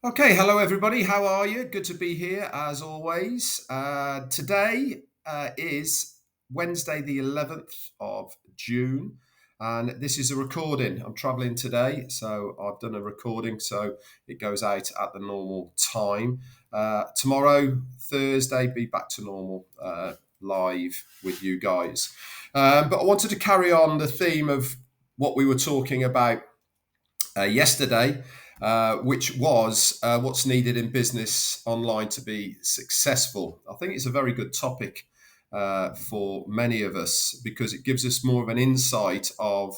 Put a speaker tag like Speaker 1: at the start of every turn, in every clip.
Speaker 1: Okay, hello everybody. How are you? Good to be here as always. Today is Wednesday, the 11th of June, and this is a recording. I'm traveling today, so I've done a recording, so it goes out at the normal time. Tomorrow, Thursday, be back to normal live with you guys. But I wanted to carry on the theme of what we were talking about yesterday, which was what's needed in business online to be successful. I think it's a very good topic for many of us because it gives us more of an insight of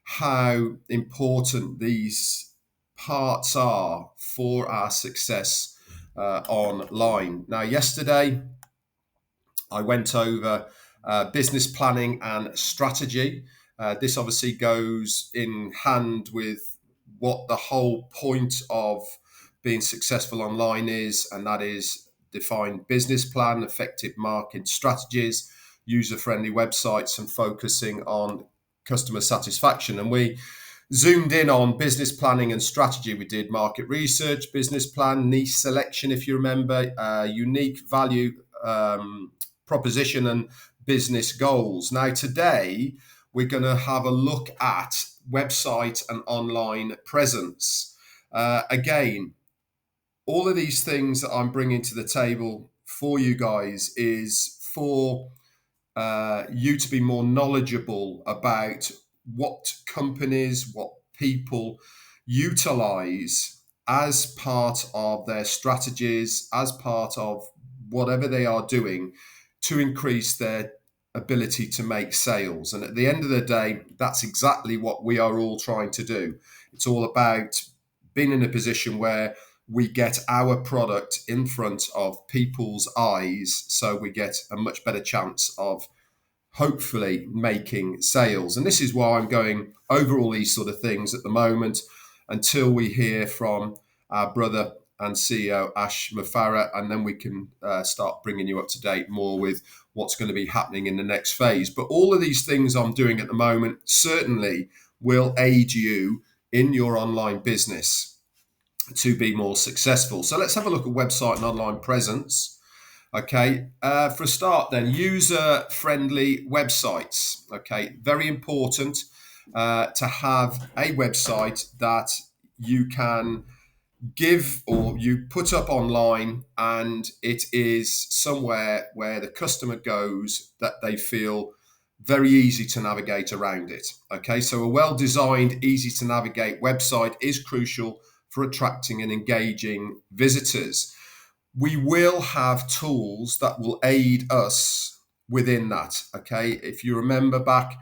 Speaker 1: how important these parts are for our success online. Now, yesterday I went over business planning and strategy. This obviously goes in hand with what the whole point of being successful online is, and that is defined business plan, effective marketing strategies, user friendly websites, and focusing on customer satisfaction. And we zoomed in on business planning and strategy. We did market research, business plan, niche selection, if you remember, unique value proposition, and business goals. Now, today, we're going to have a look at website and online presence. Again, all of these things that I'm bringing to the table for you guys is for you to be more knowledgeable about what companies, what people utilize as part of their strategies, as part of whatever they are doing to increase their ability to make sales. And at the end of the day, that's exactly what we are all trying to do. It's all about being in a position where we get our product in front of people's eyes so we get a much better chance of hopefully making sales. And this is why I'm going over all these sort of things at the moment until we hear from our brother and CEO Ash Mufareh, and then we can start bringing you up to date more with what's going to be happening in the next phase. But all of these things I'm doing at the moment certainly will aid you in your online business to be more successful. So let's have a look at website and online presence. Okay, for a start, then user-friendly websites. Okay, very important to have a website that you can give or you put up online, and it is somewhere where the customer goes that they feel very easy to navigate around it. Okay, so a well-designed, easy to navigate website is crucial for attracting and engaging visitors. We will have tools that will aid us within that. Okay, if you remember back,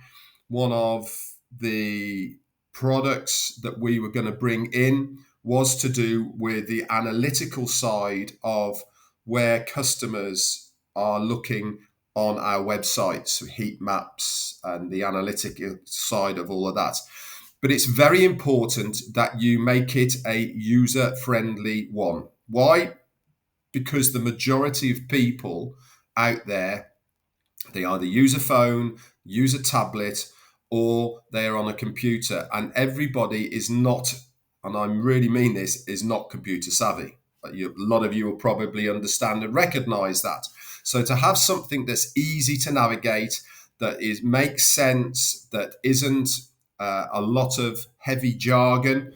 Speaker 1: one of the products that we were going to bring in was to do with the analytical side of where customers are looking on our website, so heat maps and the analytical side of all of that. But it's very important that you make it a user-friendly one. Why? Because the majority of people out there, they either use a phone, use a tablet, or they're on a computer, and everybody is not, and I really mean this, is not computer savvy. A lot of you will probably understand and recognize that. So to have something that's easy to navigate, that is makes sense, that isn't a lot of heavy jargon,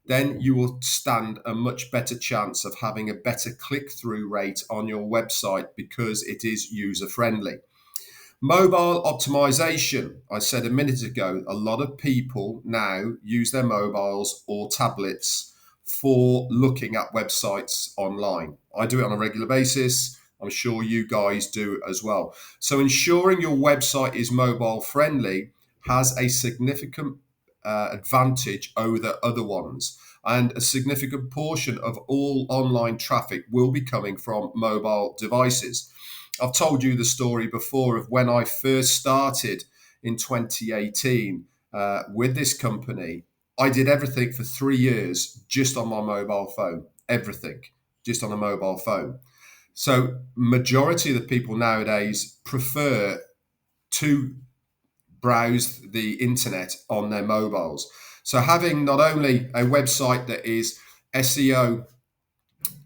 Speaker 1: then you will stand a much better chance of having a better click-through rate on your website because it is user-friendly. Mobile optimization. I said a minute ago, a lot of people now use their mobiles or tablets for looking at websites online. I do it on a regular basis. I'm sure you guys do as well. So ensuring your website is mobile friendly has a significant advantage over the other ones. And a significant portion of all online traffic will be coming from mobile devices. I've told you the story before of when I first started in 2018 with this company. I did everything for 3 years just on my mobile phone, everything just on a mobile phone. So majority of the people nowadays prefer to browse the internet on their mobiles. So having not only a website that is SEO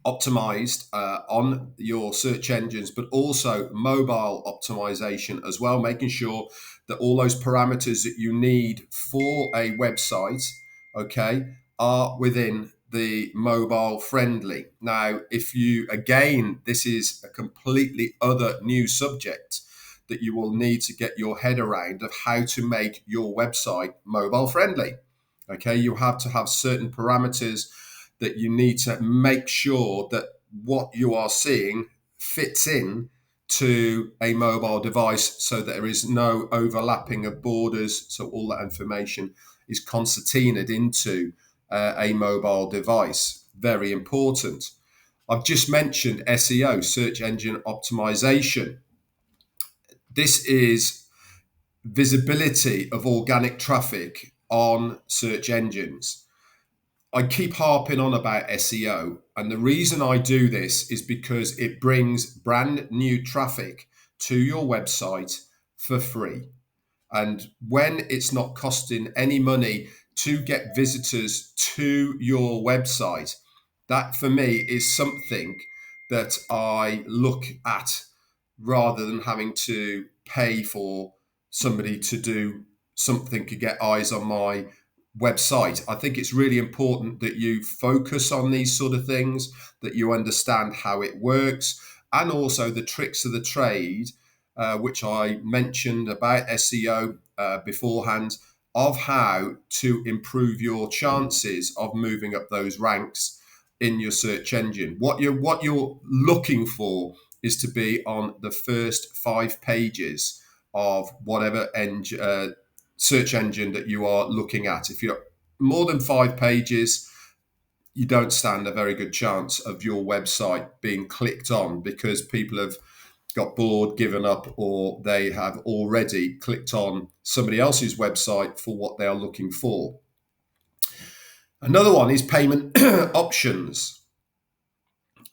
Speaker 1: optimized on your search engines, but also mobile optimization as well, making sure that all those parameters that you need for a website, okay, are within the mobile friendly. Now, if you, again, this is a completely other new subject that you will need to get your head around of how to make your website mobile friendly. Okay, you have to have certain parameters that you need to make sure that what you are seeing fits in to a mobile device so that there is no overlapping of borders. So all that information is concertinaed into a mobile device. Very important. I've just mentioned SEO, search engine optimization. This is visibility of organic traffic on search engines. I keep harping on about SEO, and the reason I do this is because it brings brand new traffic to your website for free. And when it's not costing any money to get visitors to your website, that for me is something that I look at rather than having to pay for somebody to do something to get eyes on my website. I think it's really important that you focus on these sort of things, that you understand how it works, and also the tricks of the trade, which I mentioned about SEO beforehand, of how to improve your chances of moving up those ranks in your search engine. What you're looking for is to be on the first 5 pages of whatever search engine that you are looking at. If you're more than 5 pages, you don't stand a very good chance of your website being clicked on because people have got bored, given up, or they have already clicked on somebody else's website for what they are looking for. Another one is payment options.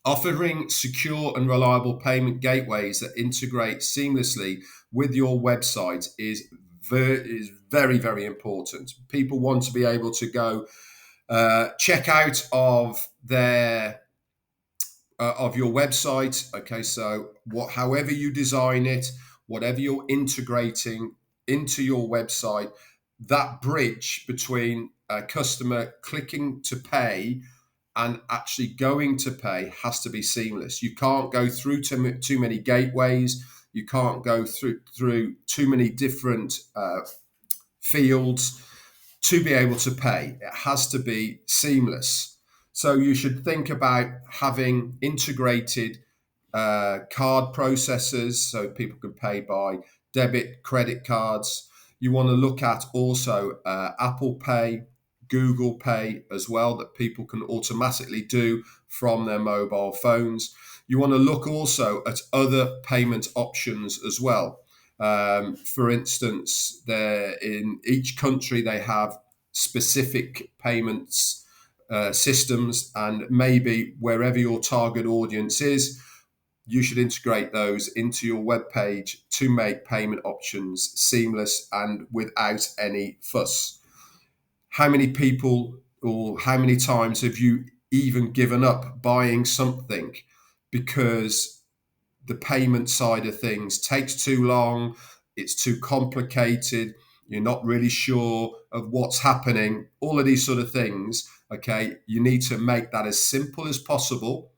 Speaker 1: Offering secure and reliable payment gateways that integrate seamlessly with your website is very, very important. People want to be able to go check out of their of your website. Okay, so however you design it, whatever you're integrating into your website, that bridge between a customer clicking to pay and actually going to pay has to be seamless. You can't go through too many gateways. You can't go through too many different fields to be able to pay. It has to be seamless. So you should think about having integrated card processors so people can pay by debit, credit cards. You want to look at also Apple Pay, Google Pay as well, that people can automatically do from their mobile phones. You want to look also at other payment options as well. For instance, in each country they have specific payments systems, and maybe wherever your target audience is, you should integrate those into your web page to make payment options seamless and without any fuss. How many people or how many times have you even given up buying something because the payment side of things takes too long, it's too complicated, you're not really sure of what's happening, all of these sort of things? Okay, you need to make that as simple as possible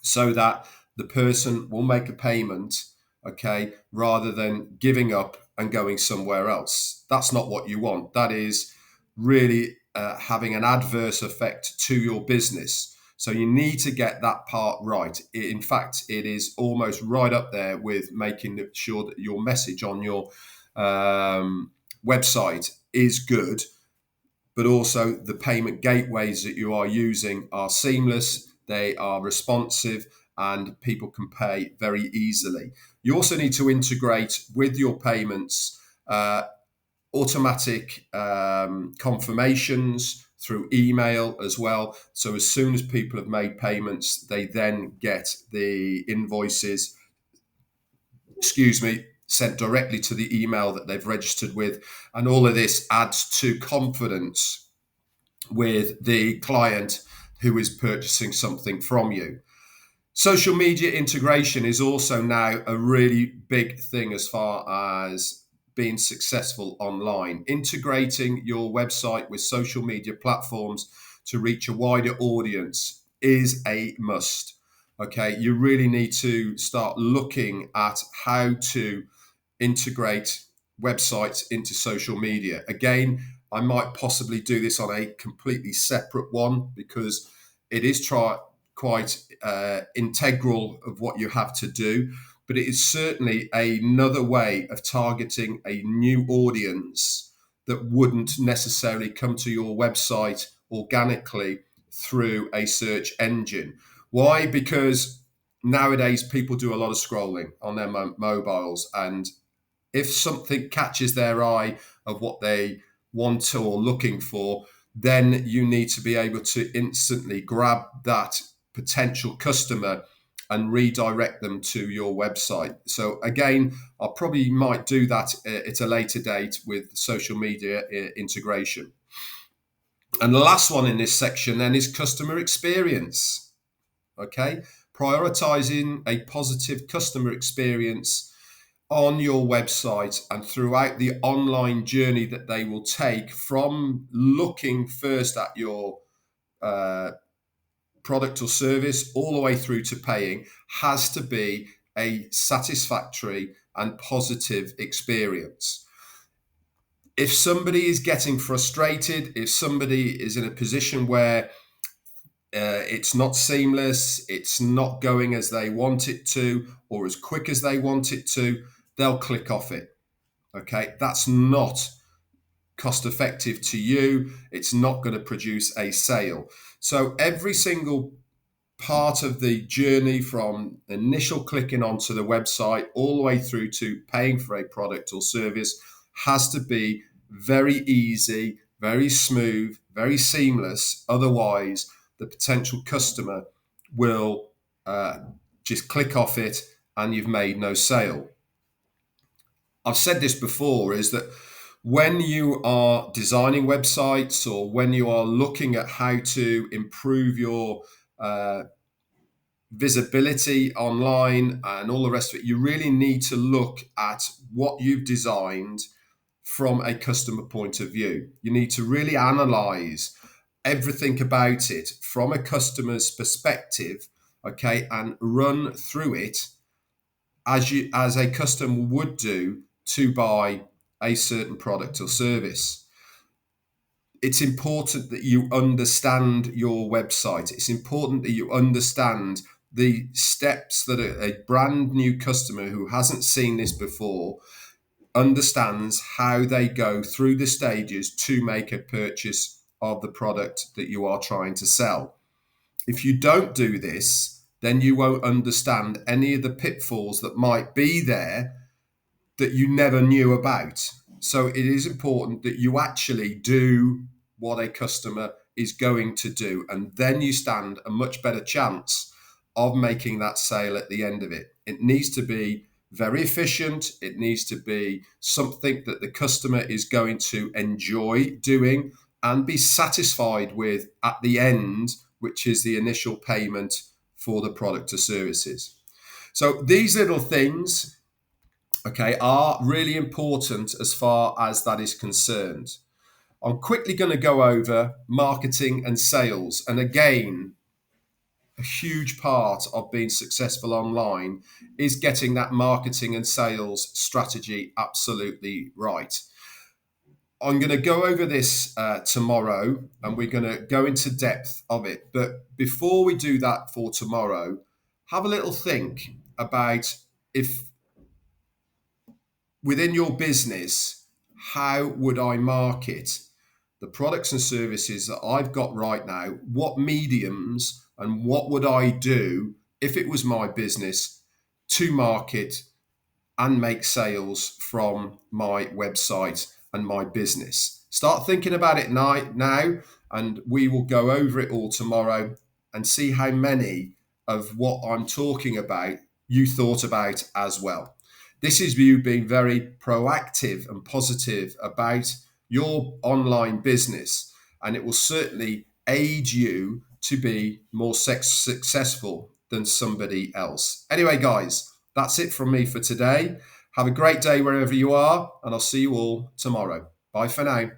Speaker 1: so that the person will make a payment, okay, rather than giving up and going somewhere else. That's not what you want. That is really having an adverse effect to your business. So you need to get that part right. In fact, it is almost right up there with making sure that your message on your website is good, but also the payment gateways that you are using are seamless, they are responsive, and people can pay very easily. You also need to integrate with your payments automatic confirmations through email as well. So as soon as people have made payments, they then get the invoices, sent directly to the email that they've registered with. And all of this adds to confidence with the client who is purchasing something from you. Social media integration is also now a really big thing as far as being successful online. Integrating your website with social media platforms to reach a wider audience is a must. Okay, you really need to start looking at how to integrate websites into social media. Again, I might possibly do this on a completely separate one because it is quite integral of what you have to do, but it is certainly another way of targeting a new audience that wouldn't necessarily come to your website organically through a search engine. Why? Because nowadays people do a lot of scrolling on their mobiles, and if something catches their eye of what they want or looking for, then you need to be able to instantly grab that potential customer and redirect them to your website. So again, I probably might do that at a later date with social media integration. And the last one in this section then is customer experience. Okay, prioritizing a positive customer experience on your website and throughout the online journey that they will take from looking first at your product or service all the way through to paying has to be a satisfactory and positive experience. If somebody is getting frustrated, if somebody is in a position where it's not seamless, it's not going as they want it to or as quick as they want it to, they'll click off it. Okay, that's not cost effective to you. It's not going to produce a sale. So every single part of the journey from initial clicking onto the website all the way through to paying for a product or service has to be very easy, very smooth, very seamless. Otherwise, the potential customer will just click off it and you've made no sale. I've said this before, is that when you are designing websites or when you are looking at how to improve your visibility online and all the rest of it, you really need to look at what you've designed from a customer point of view. You need to really analyze everything about it from a customer's perspective, okay, and run through it as a customer would do to buy a certain product or service. It's important that you understand your website. It's important that you understand the steps that a brand new customer who hasn't seen this before understands, how they go through the stages to make a purchase of the product that you are trying to sell. If you don't do this, then you won't understand any of the pitfalls that might be there that you never knew about. So it is important that you actually do what a customer is going to do, and then you stand a much better chance of making that sale at the end of it. It needs to be very efficient. It needs to be something that the customer is going to enjoy doing and be satisfied with at the end, which is the initial payment for the product or services. So these little things, okay, are really important as far as that is concerned. I'm quickly going to go over marketing and sales. And again, a huge part of being successful online is getting that marketing and sales strategy absolutely right. I'm going to go over this tomorrow, and we're going to go into depth of it. But before we do that for tomorrow, have a little think about, if within your business, how would I market the products and services that I've got right now? What mediums and what would I do if it was my business to market and make sales from my website and my business? Start thinking about it now, and we will go over it all tomorrow and see how many of what I'm talking about you thought about as well. This is you being very proactive and positive about your online business, and it will certainly aid you to be more successful than somebody else. Anyway, guys, that's it from me for today. Have a great day wherever you are, and I'll see you all tomorrow. Bye for now.